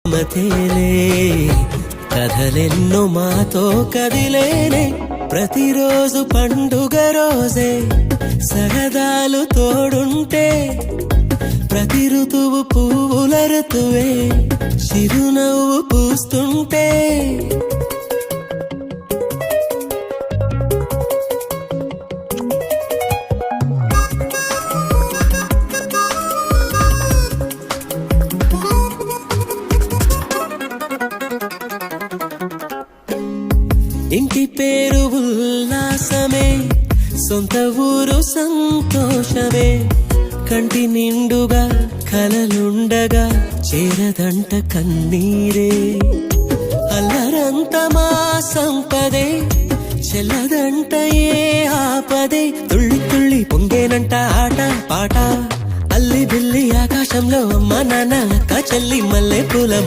మతేలే కథలెన్నో మాతో కదిలేనే ప్రతిరోజు పండుగ రోజే సరదాలు తోడుంటే ప్రతి ఋతువు పువ్వుల ఋతువే చిరునవ్వు పూస్తుంటే ఇంటి పేరు ఉల్లాసమే సొంత ఊరు సంతోషమే కంటి నిండుగా కలలుండగా చేరదంట కన్నీరే అల్లరంత మా సంపదే చెల్లదంట ఏ ఆపదే తుళ్ళి తుళ్ళి పొంగేనంట ఆట పాట అల్లి బిల్లి ఆకాశంలో అమ్మ నాన్న అక్క చెల్లి మల్లె పూల